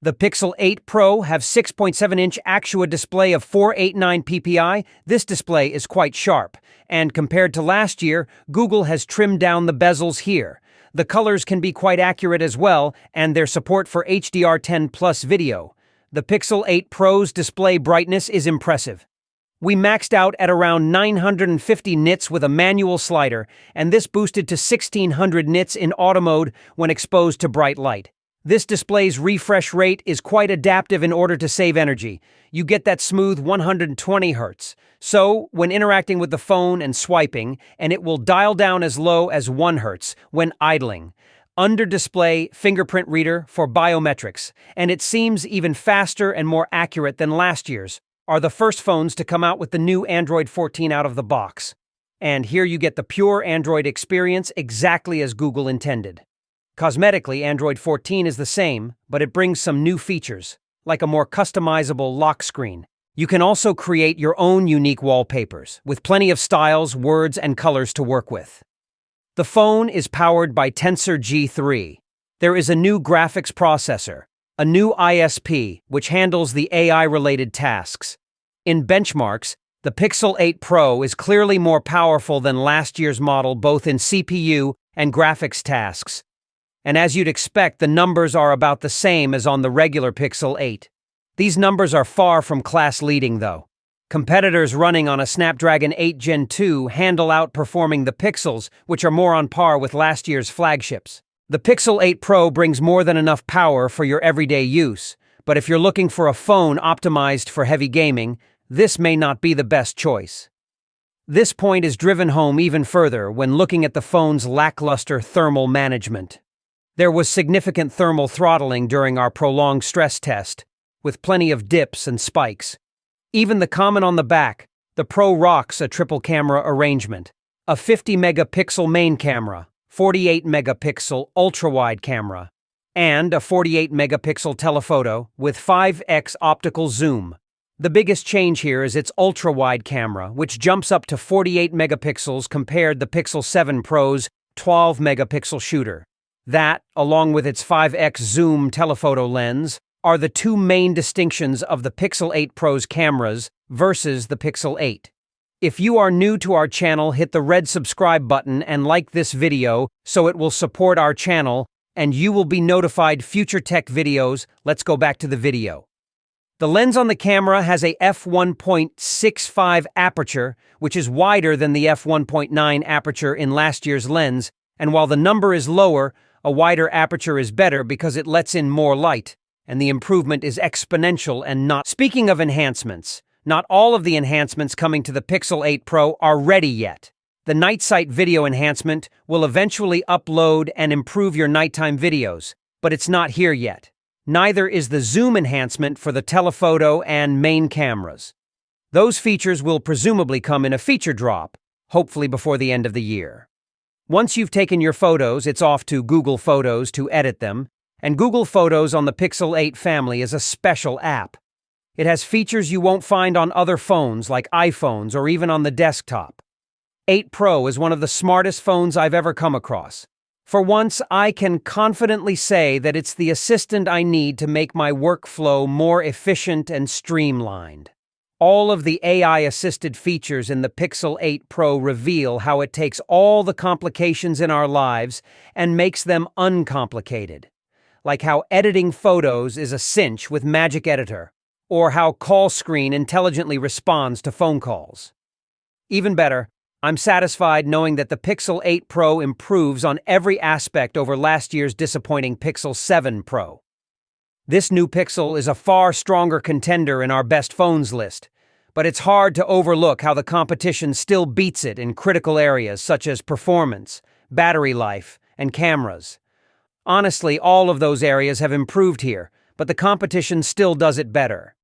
The Pixel 8 Pro have 6.7-inch Actua display of 489 ppi. This display is quite sharp, and compared to last year, Google has trimmed down the bezels here. The colors can be quite accurate as well, and their support for HDR10 Plus video. The Pixel 8 Pro's display brightness is impressive. We maxed out at around 950 nits with a manual slider, and this boosted to 1600 nits in auto mode when exposed to bright light. This display's refresh rate is quite adaptive in order to save energy. You get that smooth 120 Hz. So, when interacting with the phone and swiping, and it will dial down as low as 1 Hz when idling. Under-display fingerprint reader for biometrics, and it seems even faster and more accurate than last year's, are the first phones to come out with the new Android 14 out of the box. And here you get the pure Android experience exactly as Google intended. Cosmetically, Android 14 is the same, but it brings some new features, like a more customizable lock screen. You can also create your own unique wallpapers, with plenty of styles, words, and colors to work with. The phone is powered by Tensor G3. There is a new graphics processor, a new ISP, which handles the AI-related tasks. In benchmarks, the Pixel 8 Pro is clearly more powerful than last year's model both in CPU and graphics tasks. And as you'd expect, the numbers are about the same as on the regular Pixel 8. These numbers are far from class-leading, though. Competitors running on a Snapdragon 8 Gen 2 handle outperforming the Pixels, which are more on par with last year's flagships. The Pixel 8 Pro brings more than enough power for your everyday use, but if you're looking for a phone optimized for heavy gaming, this may not be the best choice. This point is driven home even further when looking at the phone's lackluster thermal management. There was significant thermal throttling during our prolonged stress test, with plenty of dips and spikes. Even the comment on the back, the Pro rocks a triple camera arrangement. A 50-megapixel main camera, 48-megapixel ultra-wide camera, and a 48-megapixel telephoto with 5x optical zoom. The biggest change here is its ultra-wide camera, which jumps up to 48 megapixels compared to the Pixel 7 Pro's 12-megapixel shooter. That, along with its 5x zoom telephoto lens, are the two main distinctions of the Pixel 8 Pro's cameras versus the Pixel 8. If you are new to our channel, hit the red subscribe button and like this video so it will support our channel and you will be notified future tech videos. Let's go back to the video. The lens on the camera has a f1.65 aperture, which is wider than the f1.9 aperture in last year's lens, and while the number is lower, a wider aperture is better because it lets in more light, and the improvement is exponential and not. Speaking of enhancements, not all of the enhancements coming to the Pixel 8 Pro are ready yet. The Night Sight video enhancement will eventually upload and improve your nighttime videos, but it's not here yet. Neither is the zoom enhancement for the telephoto and main cameras. Those features will presumably come in a feature drop, hopefully before the end of the year. Once you've taken your photos, it's off to Google Photos to edit them, and Google Photos on the Pixel 8 family is a special app. It has features you won't find on other phones like iPhones or even on the desktop. 8 Pro is one of the smartest phones I've ever come across. For once, I can confidently say that it's the assistant I need to make my workflow more efficient and streamlined. All of the AI-assisted features in the Pixel 8 Pro reveal how it takes all the complications in our lives and makes them uncomplicated. Like how editing photos is a cinch with Magic Editor, or how Call Screen intelligently responds to phone calls. Even better, I'm satisfied knowing that the Pixel 8 Pro improves on every aspect over last year's disappointing Pixel 7 Pro. This new Pixel is a far stronger contender in our best phones list, but it's hard to overlook how the competition still beats it in critical areas such as performance, battery life, and cameras. Honestly, all of those areas have improved here, but the competition still does it better.